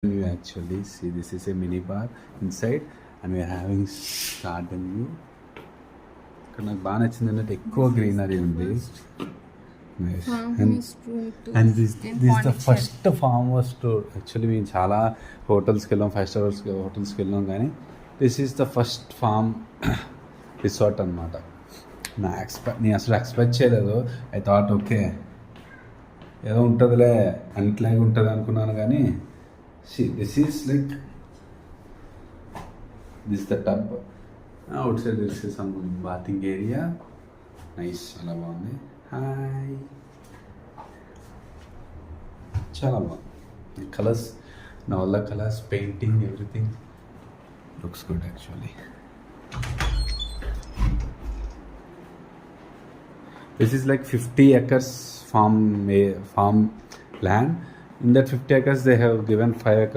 You actually see this is a mini bar inside and we are having garden view. ఇక్కడ నాకు బాగా నచ్చింది ఏంటంటే ఎక్కువ గ్రీనరీ ఉంది. And this the first farm house tour. Actually మేము చాలా హోటల్స్కి వెళ్ళాం, 5 స్టార్స్ హోటల్స్కి వెళ్ళాం, కానీ this is the first farm resort అనమాట. నేను అసలు ఎక్స్పెక్ట్ చేయలేదు. ఐ థాట్ ఓకే ఏదో ఉంటుందిలే అట్లాగే ఉంటుంది అనుకున్నాను, కానీ this is like this is the tub. Outside this is some bathing area. Nice, చాలా బాగుంది. హాయ్, చాలా బాగుంది. Colours, all the colors, painting, everything looks good actually. This is like 50 acres farm land. In that 50 acres they have given 5 acres